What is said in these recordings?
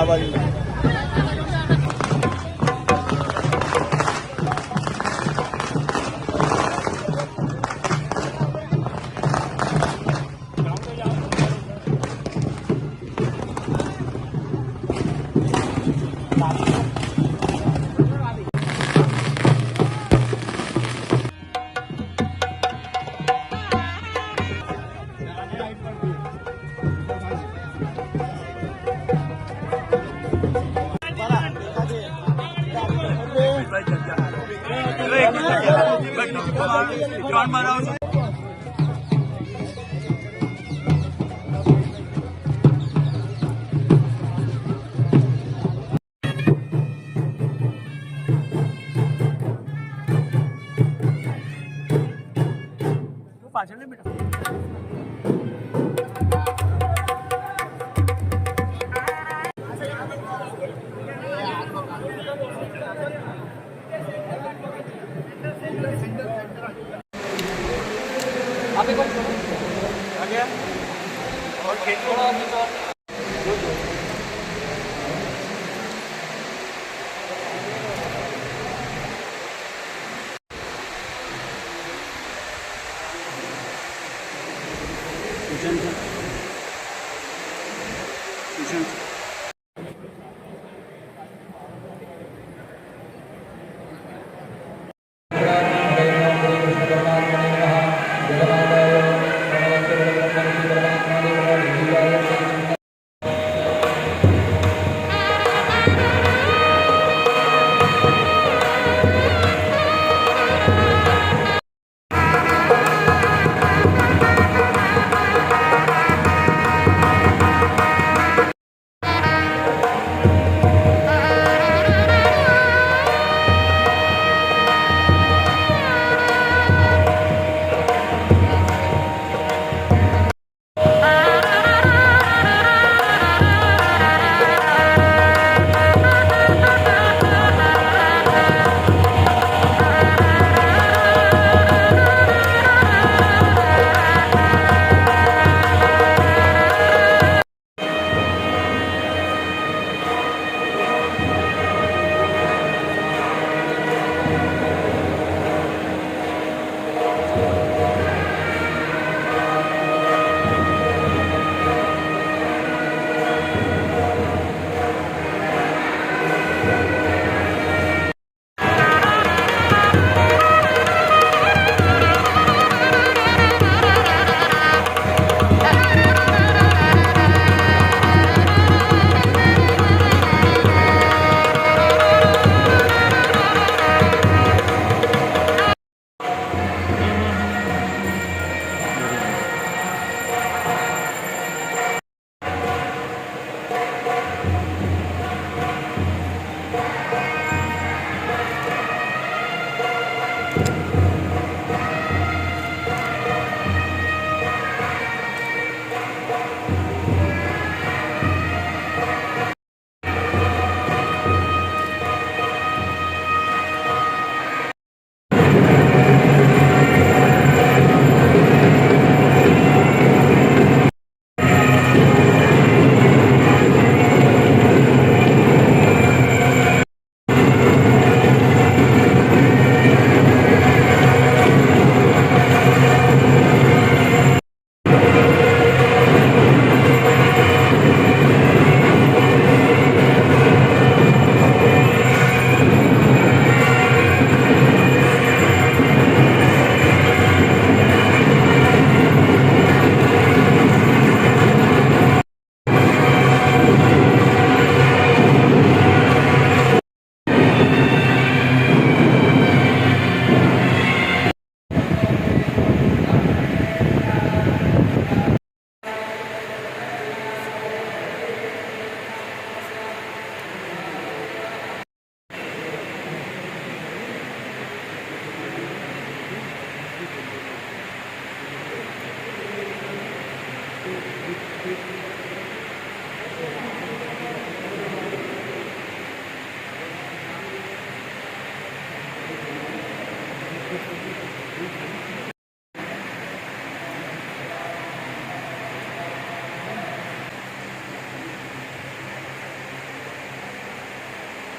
બાજુ પાછળ બેટા आप एक आ गया और खेत थोड़ा अभी तो जगन्नाथ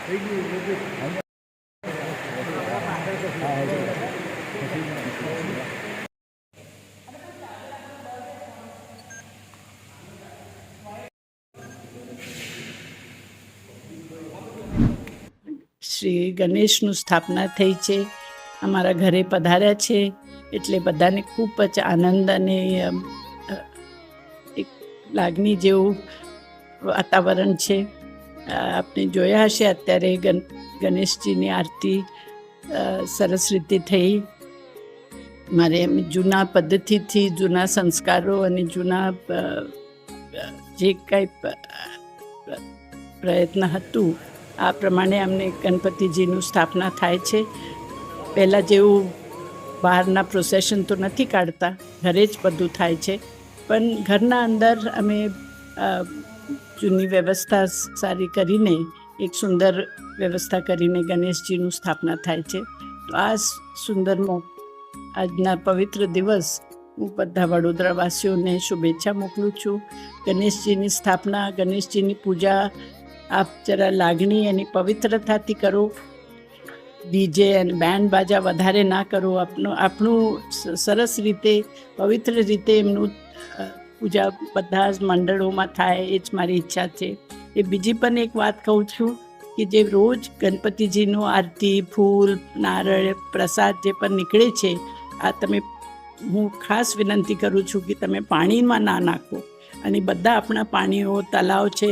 શ્રી ગણેશનું સ્થાપના થઈ છે, અમારા ઘરે પધાર્યા છે, એટલે બધાને ખૂબ જ આનંદ અને એક લાગણી જેવું વાતાવરણ છે. આપણે જોયા હશે અત્યારે ગણેશજીની આરતી સરસ રીતે થઈ. મારે એમ જૂના પદ્ધતિથી જૂના સંસ્કારો અને જૂના જે કાંઈ પ્રયત્ન હતું આ પ્રમાણે અમને ગણપતિજીનું સ્થાપના થાય છે. પહેલાં જેવું બહારના પ્રોસેશન તો નથી કાઢતા, ઘરે જ બધું થાય છે, પણ ઘરના અંદર અમે જૂની વ્યવસ્થા સારી કરીને એક સુંદર વ્યવસ્થા કરીને ગણેશજીનું સ્થાપના થાય છે. તો આ સુંદરમાં આજના પવિત્ર દિવસ હું બધા વડોદરાવાસીઓને શુભેચ્છા મોકલું છું. ગણેશજીની સ્થાપના, ગણેશજીની પૂજા આપ જરા લાગણી અને પવિત્રતાથી કરો. ડીજે અને બેન્ડ બાજા વધારે ના કરો. આપણું સરસ રીતે પવિત્ર રીતે એમનું પૂજા બધા જ મંડળોમાં થાય, એ જ મારી ઈચ્છા છે. એ બીજી પણ એક વાત કહું છું કે જે રોજ ગણપતિજીનું આરતી, ફૂલ, નારળ, પ્રસાદ જે પણ નીકળે છે, આ તમે હું ખાસ વિનંતી કરું છું કે તમે પાણીમાં ના નાખો અને બધા આપણા પાણીઓ તલાવ છે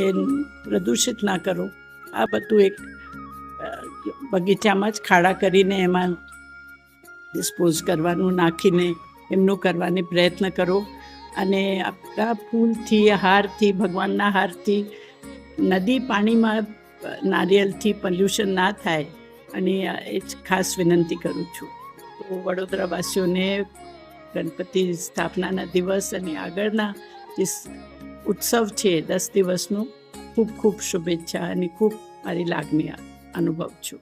પ્રદૂષિત ના કરો. આ બધું એક બગીચામાં જ ખાડા કરીને એમાં ડિસ્પોઝ કરવાનું, નાખીને એમનું કરવાની પ્રયત્ન કરો. અને આપણા ફૂલથી, હારથી, ભગવાનના હારથી નદી પાણીમાં નારિયેલથી પોલ્યુશન ના થાય, અને એ જ ખાસ વિનંતી કરું છું. તો વડોદરાવાસીઓને ગણપતિ સ્થાપનાના દિવસ અને આગળના જે ઉત્સવ છે 10 દિવસનું ખૂબ ખૂબ શુભેચ્છા અને ખૂબ મારી લાગણી અનુભવ છું.